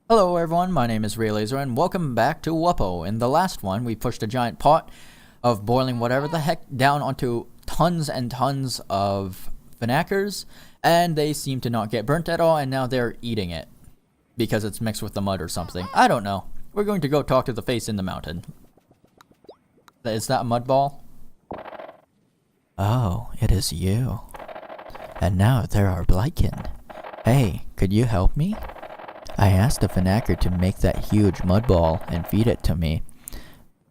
Hello everyone, my name is Raylazor and welcome back to Wuppo. In the last one, we pushed a giant pot of boiling whatever the heck down onto tons and tons of Vinackers, and they seem to not get burnt at all, and now they're eating it. Because it's mixed with the mud or something. I don't know. We're going to go talk to the face in the mountain. Is that a mud ball? Oh, it is you. And now there are 𝐏𝐵𝐭. Hey, could you help me? I asked the Vinacker to make that huge mud ball and feed it to me,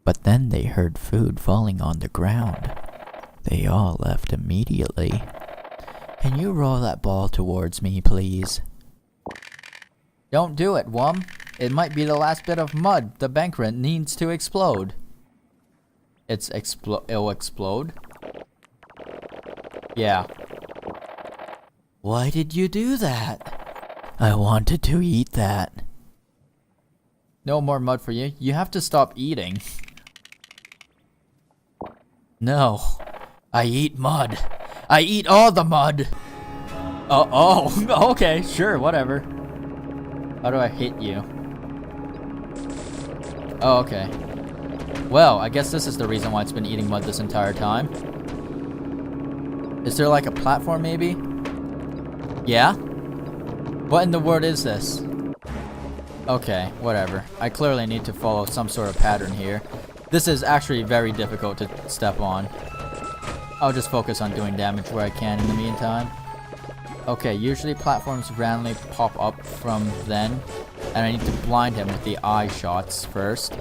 but then they heard food falling on the ground. They all left immediately. Can you roll that ball towards me, please? Don't do it, Wum. It might be the last bit of mud the bankrent needs to explode. It'll explode? Yeah. Why did you do that? I wanted to eat that. No more mud for you. You have to stop eating. No. I eat mud. I eat all the mud. Oh, okay, sure, whatever. How do I hit you? Oh, okay. Well, I guess this is the reason why it's been eating mud this entire time. Is there like a platform maybe? Yeah? What in the world is this? Okay, whatever. I clearly need to follow some sort of pattern here. This is actually very difficult to step on. I'll just focus on doing damage where I can in the meantime. Okay, usually platforms randomly pop up from then, and I need to blind him with the eye shots first.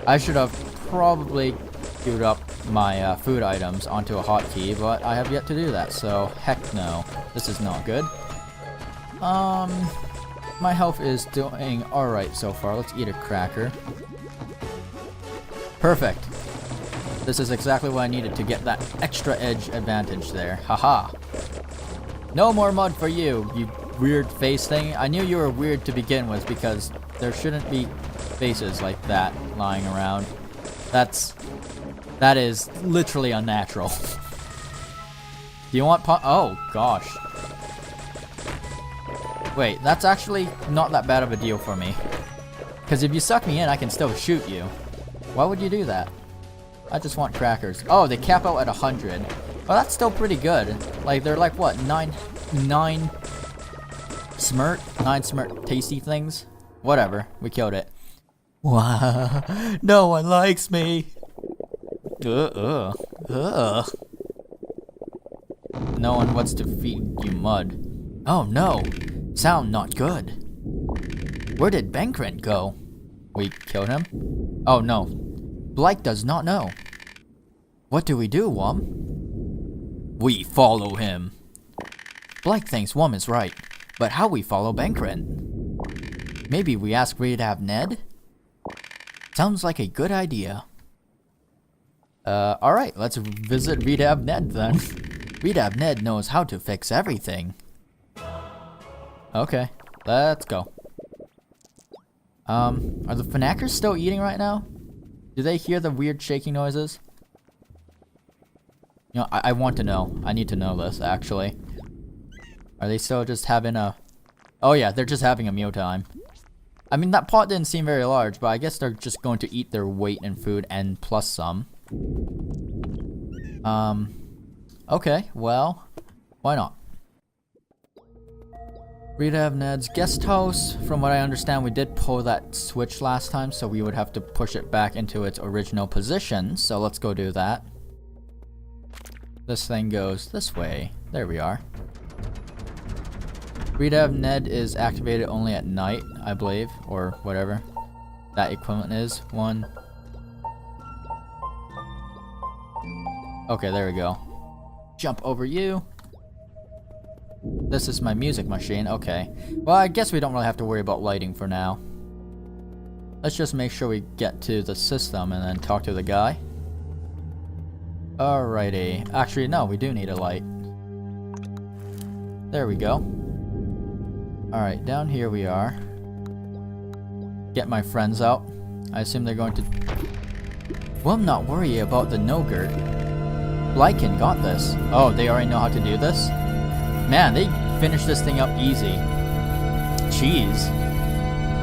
I should have probably queued up my food items onto a hotkey, but I have yet to do that, so heck no. This is not good. My health is doing alright so far. Let's eat a cracker. Perfect. This is exactly what I needed to get that extra edge advantage there. Haha. No more mud for you, you weird face thing. I knew you were weird to begin with because there shouldn't be faces like that lying around. That is literally unnatural. Do you want oh gosh. Wait, that's actually not that bad of a deal for me. Because if you suck me in, I can still shoot you. Why would you do that? I just want crackers. Oh, they cap out at 100. Well, that's still pretty good. Like, they're like, what, 9 smirt tasty things? Whatever, we killed it. Wow, no one likes me. No one wants to feed you mud. Oh no, sound not good. Where did 𝐵𝐭 go? We killed him? Oh no, 𝐏𝐵𝐿 does not know. What do we do, Wum? We follow him. 𝐏𝐵𝐿 thinks Wum is right, but how we follow 𝐵𝐭? Maybe we ask wackiness? Sounds like a good idea. Alright, let's visit wackiness then. wackiness knows how to fix everything. Okay, let's go. Are the Vinackers still eating right now? Do they hear the weird shaking noises? You know, I want to know. I need to know this, actually. Are they still just having a... Oh yeah, they're just having a mealtime. I mean, that pot didn't seem very large, but I guess they're just going to eat their weight in food and plus some. Okay, well, why not? wackiness guest house. From what I understand, we did pull that switch last time, so we would have to push it back into its original position. So let's go do that. This thing goes this way. There we are. wackiness is activated only at night, I believe, or whatever that equivalent is. One. Okay, there we go. Jump over you. This is my music machine, okay. Well, I guess we don't really have to worry about lighting for now. Let's just make sure we get to the system and then talk to the guy. Alrighty. Actually, no, we do need a light. There we go. Alright, down here we are. Get my friends out. I assume they're going to... Well, I'm not worried about the no-gurt. 𝐏𝐵𝐿 got this. Oh, they already know how to do this? Man, they finished this thing up easy. Jeez.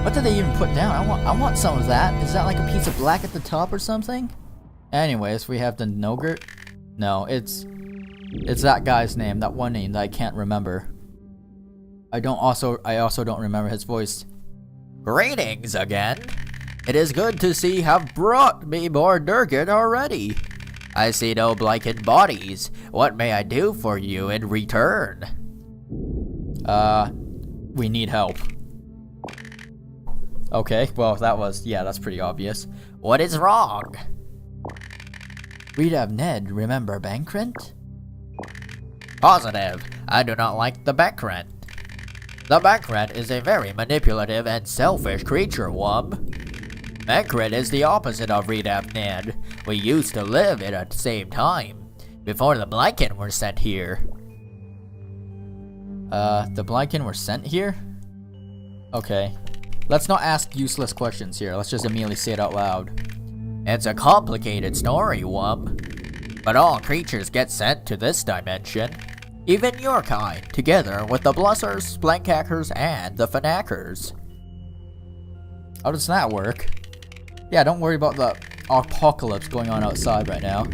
What did they even put down? I want some of that. Is that like a piece of black at the top or something? Anyways, we have the Nogurt. No, it's that guy's name, that one name that I can't remember. I also don't remember his voice. Greetings again. It is good to see have brought me more Nugget already. I see no blackened bodies. What may I do for you in return? We need help. Okay, well that's pretty obvious. What is wrong? We'd have Ned, remember Bankrent? Positive. I do not like the Bankrent. The Bankrent is a very manipulative and selfish creature, Wub. Bankrent is the opposite of Redap Ned. We used to live at the same time, before the Blykin were sent here. The Blykin were sent here? Okay. Let's not ask useless questions here, let's just immediately say it out loud. It's a complicated story, Wub. But all creatures get sent to this dimension. Even your kind, together with the Blussers, Splankhackers, and the Fanackers. How does that work? Yeah, don't worry about the apocalypse going on outside right now.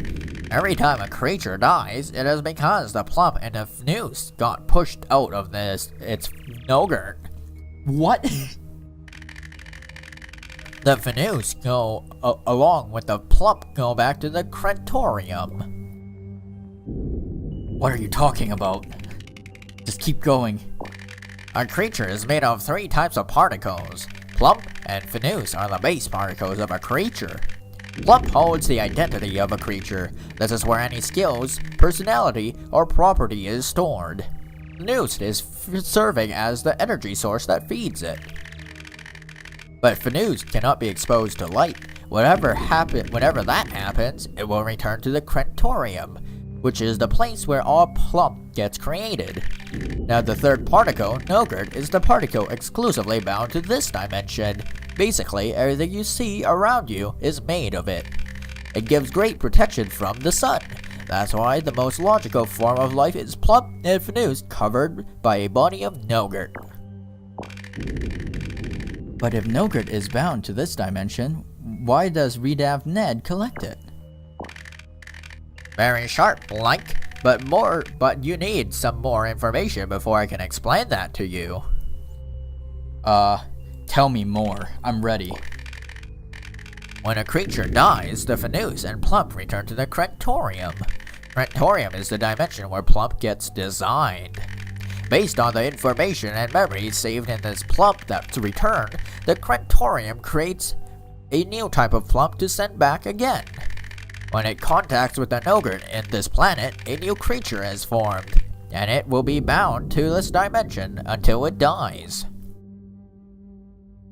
Every time a creature dies, it is because the plump and the Knuist got pushed out of its Nogurt. What? The Knuist go, along with the plump, go back to the Crentorium. What are you talking about? Just keep going. A creature is made of 3 types of particles. Plump and Knuist are the base particles of a creature. Plump holds the identity of a creature. This is where any skills, personality, or property is stored. Knuist is serving as the energy source that feeds it. But Knuist cannot be exposed to light. Whenever that happens, it will return to the Crentorium, which is the place where all plump gets created. Now the third particle, Nogurt, is the particle exclusively bound to this dimension. Basically, everything you see around you is made of it. It gives great protection from the sun. That's why the most logical form of life is plump and Knuist covered by a body of Nogurt. But if Nogurt is bound to this dimension, why does Redav Ned collect it? Very sharp, like, but you need some more information before I can explain that to you. Tell me more. I'm ready. When a creature dies, the Knuist and Plump return to the Crentorium. Crentorium is the dimension where Plump gets designed. Based on the information and memories saved in this Plump that's returned, the Crentorium creates a new type of Plump to send back again. When it contacts with the Nogurt in this planet, a new creature is formed, and it will be bound to this dimension until it dies.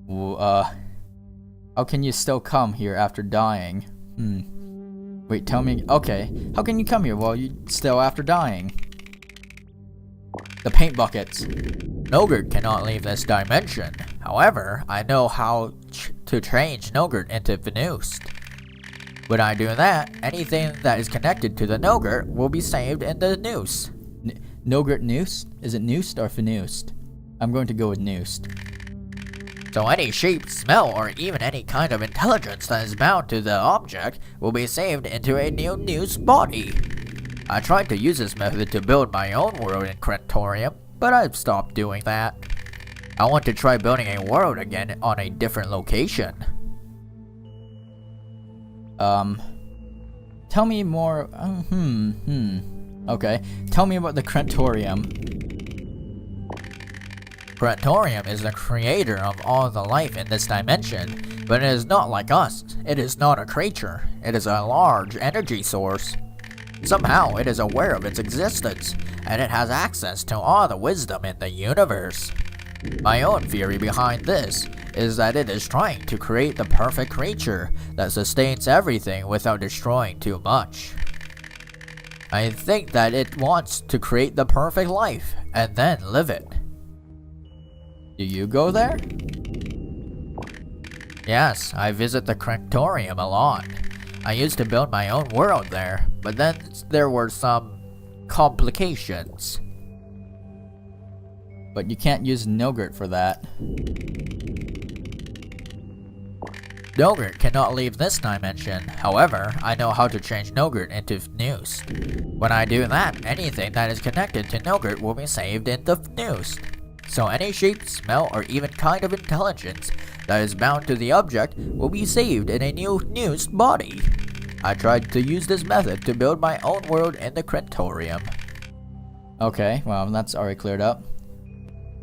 How can you still come here after dying? Wait, tell me. Okay, how can you come here while you still after dying? The paint buckets. Nogurt cannot leave this dimension. However, I know how to change Nogurt into Knuist. When I do that, anything that is connected to the Nogurt will be saved in the Knuist. Nogurt Knuist? Is it Knuist or Knuist? I'm going to go with Knuist. So any shape, smell, or even any kind of intelligence that is bound to the object will be saved into a new Knuist body. I tried to use this method to build my own world in Crentorium, but I've stopped doing that. I want to try building a world again on a different location. Tell me more. Okay, tell me about the Crentorium. Crentorium is the creator of all the life in this dimension, but it is not like us. It is not a creature. It is a large energy source. Somehow it is aware of its existence, and it has access to all the wisdom in the universe. My own theory behind this is that it is trying to create the perfect creature that sustains everything without destroying too much. I think that it wants to create the perfect life, and then live it. Do you go there? Yes, I visit the Crentorium a lot. I used to build my own world there, but then there were some complications. But you can't use Nogurt for that. Gnogurt cannot leave this dimension. However, I know how to change Gnogurt into Knuist. When I do that, anything that is connected to Gnogurt will be saved into Knuist. So any shape, smell, or even kind of intelligence that is bound to the object will be saved in a new Knuist body. I tried to use this method to build my own world in the Krentorium. Okay, well, that's already cleared up.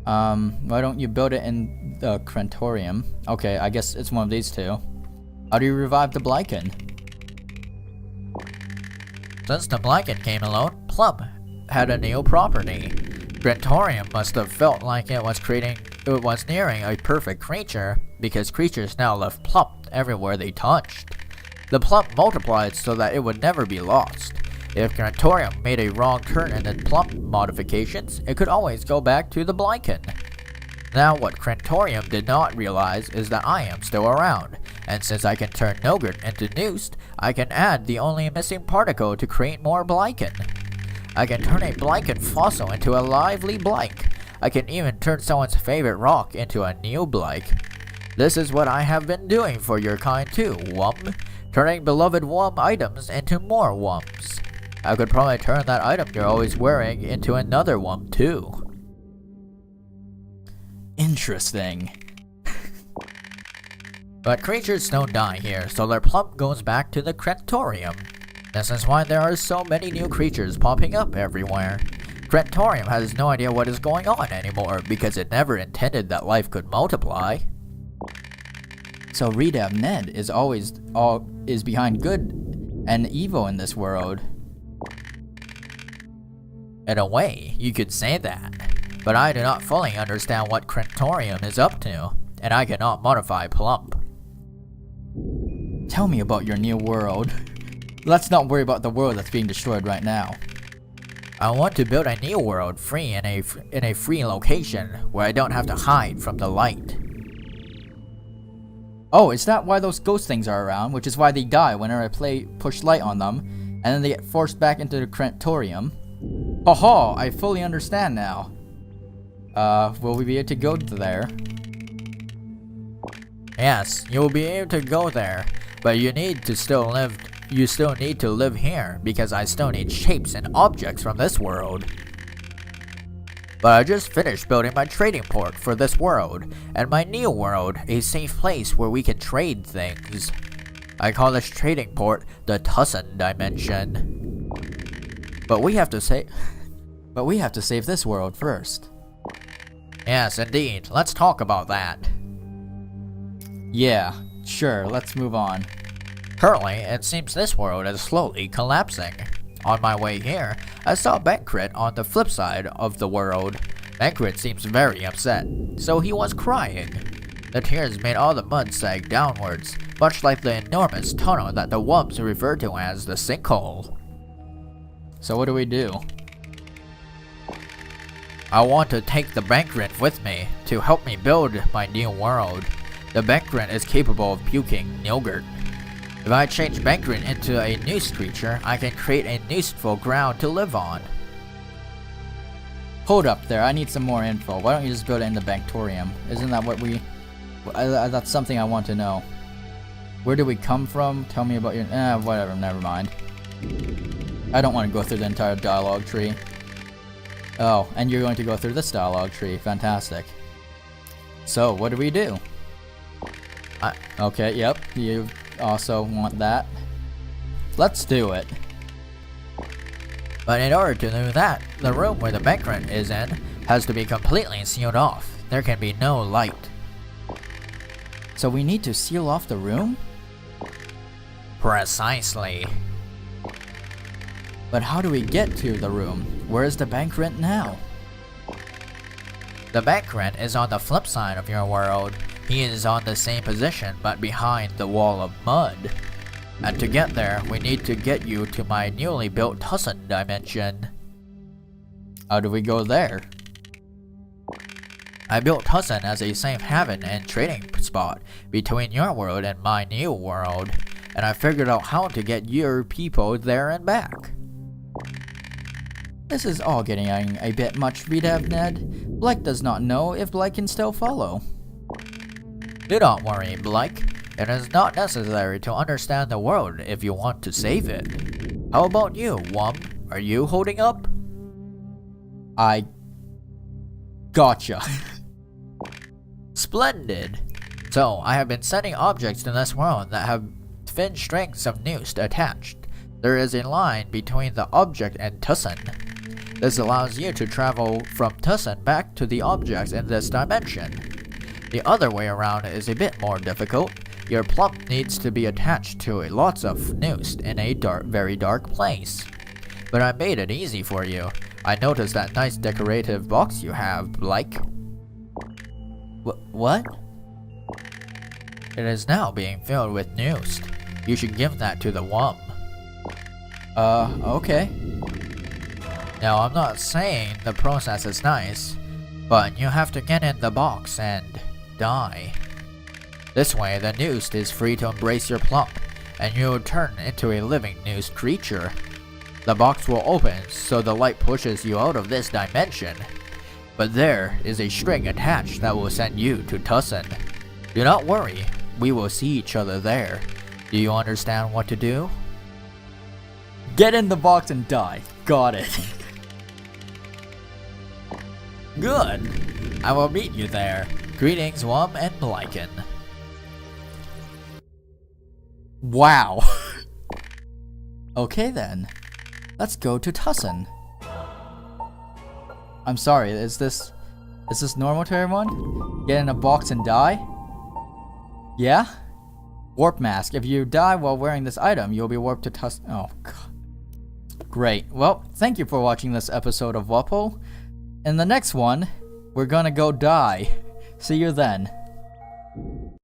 Why don't you build it in the Krentorium? Okay, I guess it's one of these two. How do you revive the 𝐏𝐵𝐿? Since the 𝐏𝐵𝐿 came alone, Plum had a new property. Krentorium must have felt like it was nearing a perfect creature, because creatures now left plump everywhere they touched. The plump multiplied so that it would never be lost. If Krentorium made a wrong turn in the plump modifications, it could always go back to the 𝐏𝐵𝐿. Now what Krentorium did not realize is that I am still around, and since I can turn Gnogurt into Knuist, I can add the only missing particle to create more 𝐏𝐵𝐿. I can turn a 𝐏𝐵𝐿 fossil into a lively 𝐏𝐵𝐿. I can even turn someone's favorite rock into a new 𝐏𝐵𝐿. This is what I have been doing for your kind too, Wum. Turning beloved Wum items into more Wums. I could probably turn that item you're always wearing into another Wum too. Interesting. But creatures don't die here, so their plump goes back to the Krentorium. This is why there are so many new creatures popping up everywhere. Krentorium has no idea what is going on anymore because it never intended that life could multiply. So 𝐷𝐵𝐿 is behind good and evil in this world. In a way, you could say that. But I do not fully understand what Krentorium is up to, and I cannot modify Plump. Tell me about your new world. Let's not worry about the world that's being destroyed right now. I want to build a new world free in a free location where I don't have to hide from the light. Oh, is that why those ghost things are around? Which is why they die whenever I push light on them, and then they get forced back into the Krentorium. Haha, I fully understand now. Will we be able to go there? Yes, you will be able to go there, but you still need to live here because I still need shapes and objects from this world. But I just finished building my trading port for this world, and my new world, a safe place where we can trade things. I call this trading port the 𝐿𝐿 dimension. But we have to save this world first. Yes, indeed. Let's talk about that. Yeah, sure, let's move on. Currently, it seems this world is slowly collapsing. On my way here, I saw Bankrit on the flip side of the world. Bankrit seems very upset, so he was crying. The tears made all the mud sag downwards, much like the enormous tunnel that the Wums refer to as the sinkhole. So what do we do? I want to take the Bankrit with me to help me build my new world. The Bankrit is capable of puking Gnogurt. If I change Bankrit into a Knuist creature, I can create a Knuistful ground to live on. Hold up there, I need some more info. Why don't you just build it in the Banktorium? Isn't that what that's something I want to know. Where do we come from? Tell me about your... whatever, never mind. I don't want to go through the entire dialogue tree. Oh, and you're going to go through this dialogue tree. Fantastic. So, what do we do? Okay, yep, you also want that. Let's do it. But in order to do that, the room where the Bankrit is in has to be completely sealed off. There can be no light. So we need to seal off the room? Precisely. But how do we get to the room? Where is the Bankrit now? The Bankrit is on the flip side of your world. He is on the same position but behind the wall of mud. And to get there, we need to get you to my newly built 𝐿𝐿 dimension. How do we go there? I built 𝐿𝐿 as a safe haven and trading spot between your world and my new world, and I figured out how to get your people there and back. This is all getting a bit much, 𝐷𝐵𝐿. Blake does not know if Blake can still follow. Do not worry, Blake. It is not necessary to understand the world if you want to save it. How about you, Wum? Are you holding up? I gotcha. Splendid! So, I have been sending objects to this world that have thin strings of Knuist attached. There is a line between the object and 𝐿𝐼𝐶. This allows you to travel from 𝐿𝐼𝐶 back to the objects in this dimension. The other way around is a bit more difficult. Your plump needs to be attached to lots of Knuist in a very dark place. But I made it easy for you. I noticed that nice decorative box you have, like... What? It is now being filled with Knuist. You should give that to the Wum. Okay. Now, I'm not saying the process is nice, but you have to get in the box and die. This way, the Knuist is free to embrace your plump, and you will turn into a living Knuist creature. The box will open so the light pushes you out of this dimension, but there is a string attached that will send you to 𝐿𝐼𝐶. Do not worry, we will see each other there. Do you understand what to do? Get in the box and die. Got it. Good! I will meet you there. Greetings, Wum and 𝐏𝐵𝐿𝐼𝐿. Wow. Okay then. Let's go to 𝐿𝐼𝐶. I'm sorry, is this normal to everyone? Get in a box and die? Yeah? Warp mask. If you die while wearing this item, you'll be warped to 𝐿𝐼𝐶. Oh god. Great. Well, thank you for watching this episode of Wuppo. In the next one, we're gonna go die. See you then.